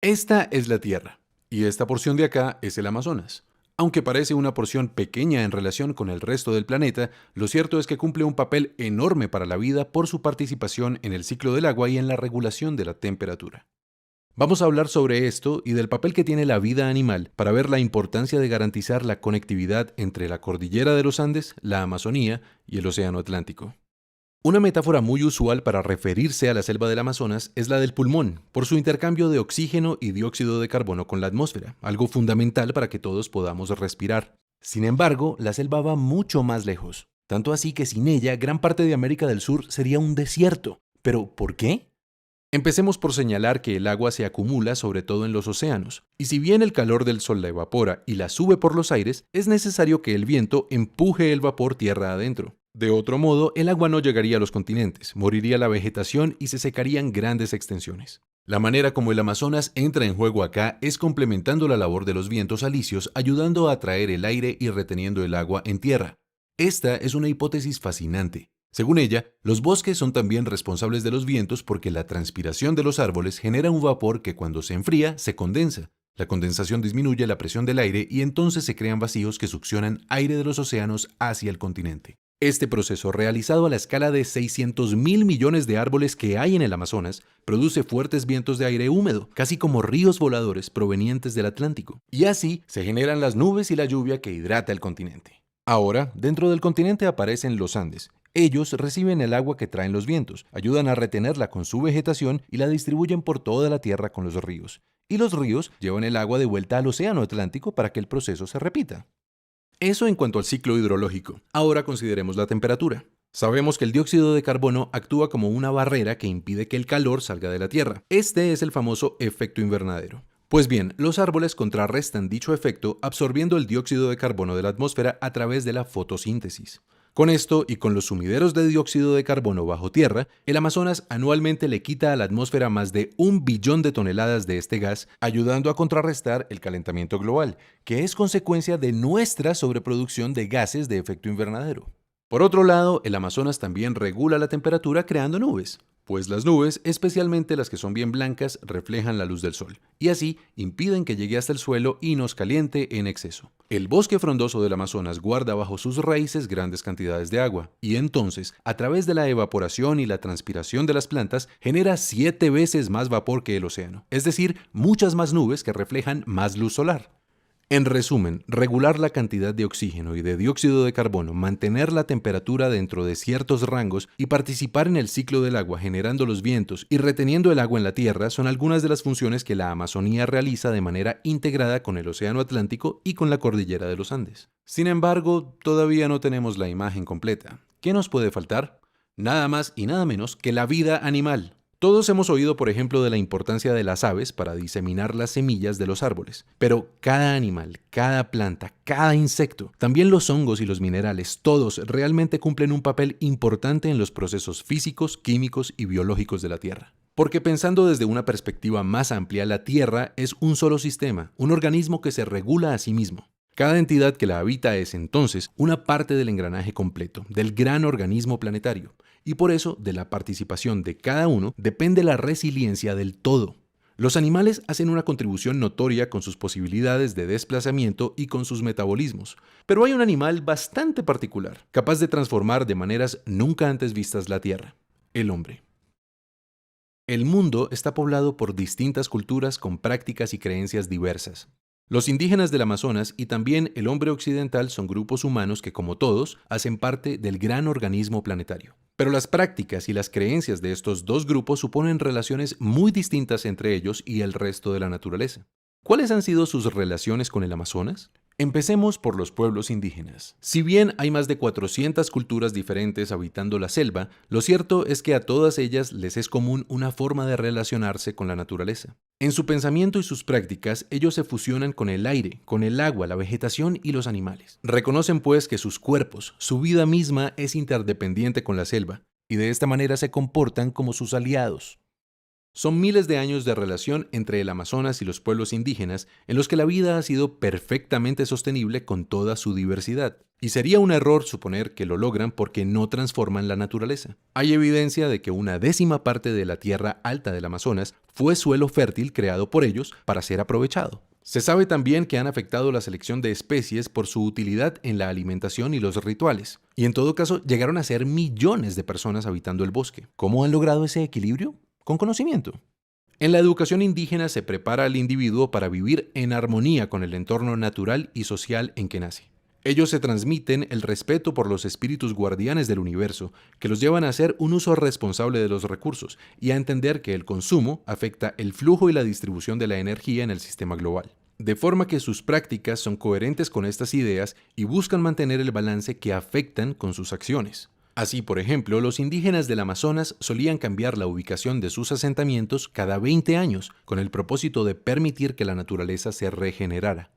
Esta es la Tierra, y esta porción de acá es el Amazonas. Aunque parece una porción pequeña en relación con el resto del planeta, lo cierto es que cumple un papel enorme para la vida por su participación en el ciclo del agua y en la regulación de la temperatura. Vamos a hablar sobre esto y del papel que tiene la vida animal para ver la importancia de garantizar la conectividad entre la cordillera de los Andes, la Amazonía y el Océano Atlántico. Una metáfora muy usual para referirse a la selva del Amazonas es la del pulmón, por su intercambio de oxígeno y dióxido de carbono con la atmósfera, algo fundamental para que todos podamos respirar. Sin embargo, la selva va mucho más lejos, tanto así que sin ella gran parte de América del Sur sería un desierto. ¿Pero por qué? Empecemos por señalar que el agua se acumula sobre todo en los océanos, y si bien el calor del sol la evapora y la sube por los aires, es necesario que el viento empuje el vapor tierra adentro. De otro modo, el agua no llegaría a los continentes, moriría la vegetación y se secarían grandes extensiones. La manera como el Amazonas entra en juego acá es complementando la labor de los vientos alisios, ayudando a atraer el aire y reteniendo el agua en tierra. Esta es una hipótesis fascinante. Según ella, los bosques son también responsables de los vientos porque la transpiración de los árboles genera un vapor que cuando se enfría se condensa. La condensación disminuye la presión del aire y entonces se crean vacíos que succionan aire de los océanos hacia el continente. Este proceso, realizado a la escala de 600.000 millones de árboles que hay en el Amazonas, produce fuertes vientos de aire húmedo, casi como ríos voladores provenientes del Atlántico. Y así se generan las nubes y la lluvia que hidrata el continente. Ahora, dentro del continente aparecen los Andes. Ellos reciben el agua que traen los vientos, ayudan a retenerla con su vegetación y la distribuyen por toda la tierra con los ríos. Y los ríos llevan el agua de vuelta al océano Atlántico para que el proceso se repita. Eso en cuanto al ciclo hidrológico. Ahora consideremos la temperatura. Sabemos que el dióxido de carbono actúa como una barrera que impide que el calor salga de la Tierra. Este es el famoso efecto invernadero. Pues bien, los árboles contrarrestan dicho efecto absorbiendo el dióxido de carbono de la atmósfera a través de la fotosíntesis. Con esto y con los sumideros de dióxido de carbono bajo tierra, el Amazonas anualmente le quita a la atmósfera más de 1 billón de toneladas de este gas, ayudando a contrarrestar el calentamiento global, que es consecuencia de nuestra sobreproducción de gases de efecto invernadero. Por otro lado, el Amazonas también regula la temperatura creando nubes, pues las nubes, especialmente las que son bien blancas, reflejan la luz del sol, y así impiden que llegue hasta el suelo y nos caliente en exceso. El bosque frondoso del Amazonas guarda bajo sus raíces grandes cantidades de agua, y entonces, a través de la evaporación y la transpiración de las plantas, genera 7 veces más vapor que el océano, es decir, muchas más nubes que reflejan más luz solar. En resumen, regular la cantidad de oxígeno y de dióxido de carbono, mantener la temperatura dentro de ciertos rangos y participar en el ciclo del agua generando los vientos y reteniendo el agua en la tierra son algunas de las funciones que la Amazonía realiza de manera integrada con el Océano Atlántico y con la cordillera de los Andes. Sin embargo, todavía no tenemos la imagen completa. ¿Qué nos puede faltar? Nada más y nada menos que la vida animal. Todos hemos oído, por ejemplo, de la importancia de las aves para diseminar las semillas de los árboles, pero cada animal, cada planta, cada insecto, también los hongos y los minerales, todos realmente cumplen un papel importante en los procesos físicos, químicos y biológicos de la Tierra. Porque pensando desde una perspectiva más amplia, la Tierra es un solo sistema, un organismo que se regula a sí mismo. Cada entidad que la habita es entonces una parte del engranaje completo, del gran organismo planetario. Y por eso, de la participación de cada uno, depende la resiliencia del todo. Los animales hacen una contribución notoria con sus posibilidades de desplazamiento y con sus metabolismos. Pero hay un animal bastante particular, capaz de transformar de maneras nunca antes vistas la Tierra: el hombre. El mundo está poblado por distintas culturas con prácticas y creencias diversas. Los indígenas del Amazonas y también el hombre occidental son grupos humanos que, como todos, hacen parte del gran organismo planetario. Pero las prácticas y las creencias de estos dos grupos suponen relaciones muy distintas entre ellos y el resto de la naturaleza. ¿Cuáles han sido sus relaciones con el Amazonas? Empecemos por los pueblos indígenas. Si bien hay más de 400 culturas diferentes habitando la selva, lo cierto es que a todas ellas les es común una forma de relacionarse con la naturaleza. En su pensamiento y sus prácticas, ellos se fusionan con el aire, con el agua, la vegetación y los animales. Reconocen pues que sus cuerpos, su vida misma es interdependiente con la selva, y de esta manera se comportan como sus aliados. Son miles de años de relación entre el Amazonas y los pueblos indígenas en los que la vida ha sido perfectamente sostenible con toda su diversidad. Y sería un error suponer que lo logran porque no transforman la naturaleza. Hay evidencia de que una décima parte de la tierra alta del Amazonas fue suelo fértil creado por ellos para ser aprovechado. Se sabe también que han afectado la selección de especies por su utilidad en la alimentación y los rituales. Y en todo caso, llegaron a ser millones de personas habitando el bosque. ¿Cómo han logrado ese equilibrio? Con conocimiento. En la educación indígena se prepara al individuo para vivir en armonía con el entorno natural y social en que nace. Ellos se transmiten el respeto por los espíritus guardianes del universo, que los llevan a hacer un uso responsable de los recursos y a entender que el consumo afecta el flujo y la distribución de la energía en el sistema global. De forma que sus prácticas son coherentes con estas ideas y buscan mantener el balance que afectan con sus acciones. Así, por ejemplo, los indígenas del Amazonas solían cambiar la ubicación de sus asentamientos cada 20 años, con el propósito de permitir que la naturaleza se regenerara.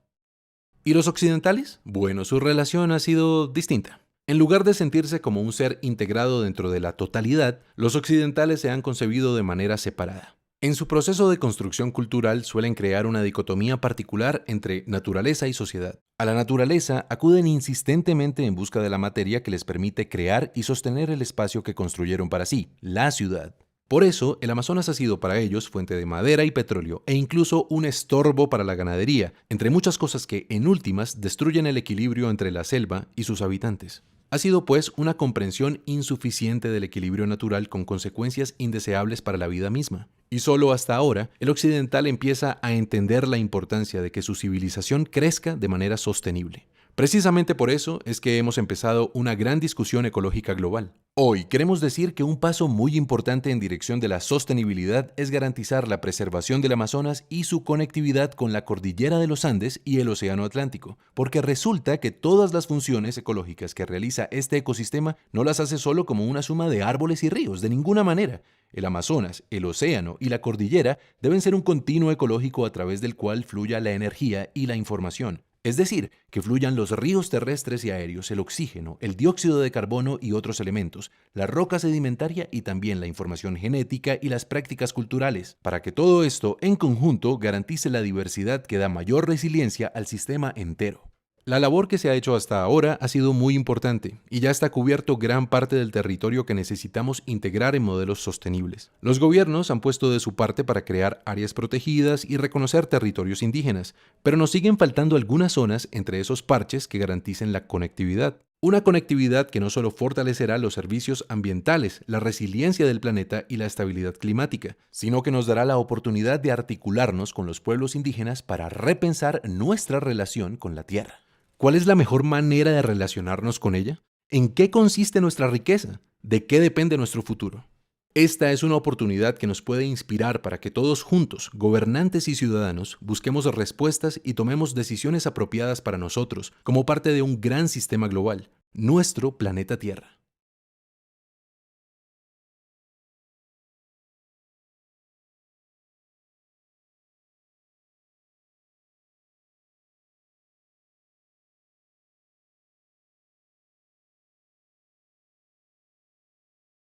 ¿Y los occidentales? Bueno, su relación ha sido distinta. En lugar de sentirse como un ser integrado dentro de la totalidad, los occidentales se han concebido de manera separada. En su proceso de construcción cultural suelen crear una dicotomía particular entre naturaleza y sociedad. A la naturaleza acuden insistentemente en busca de la materia que les permite crear y sostener el espacio que construyeron para sí, la ciudad. Por eso, el Amazonas ha sido para ellos fuente de madera y petróleo e incluso un estorbo para la ganadería, entre muchas cosas que, en últimas, destruyen el equilibrio entre la selva y sus habitantes. Ha sido, pues, una comprensión insuficiente del equilibrio natural con consecuencias indeseables para la vida misma. Y solo hasta ahora, el occidental empieza a entender la importancia de que su civilización crezca de manera sostenible. Precisamente por eso es que hemos empezado una gran discusión ecológica global. Hoy queremos decir que un paso muy importante en dirección de la sostenibilidad es garantizar la preservación del Amazonas y su conectividad con la cordillera de los Andes y el Océano Atlántico, porque resulta que todas las funciones ecológicas que realiza este ecosistema no las hace solo como una suma de árboles y ríos, de ninguna manera. El Amazonas, el océano y la cordillera deben ser un continuo ecológico a través del cual fluya la energía y la información. Es decir, que fluyan los ríos terrestres y aéreos, el oxígeno, el dióxido de carbono y otros elementos, la roca sedimentaria y también la información genética y las prácticas culturales, para que todo esto en conjunto garantice la diversidad que da mayor resiliencia al sistema entero. La labor que se ha hecho hasta ahora ha sido muy importante y ya está cubierto gran parte del territorio que necesitamos integrar en modelos sostenibles. Los gobiernos han puesto de su parte para crear áreas protegidas y reconocer territorios indígenas, pero nos siguen faltando algunas zonas entre esos parches que garanticen la conectividad. Una conectividad que no solo fortalecerá los servicios ambientales, la resiliencia del planeta y la estabilidad climática, sino que nos dará la oportunidad de articularnos con los pueblos indígenas para repensar nuestra relación con la tierra. ¿Cuál es la mejor manera de relacionarnos con ella? ¿En qué consiste nuestra riqueza? ¿De qué depende nuestro futuro? Esta es una oportunidad que nos puede inspirar para que todos juntos, gobernantes y ciudadanos, busquemos respuestas y tomemos decisiones apropiadas para nosotros como parte de un gran sistema global, nuestro planeta Tierra.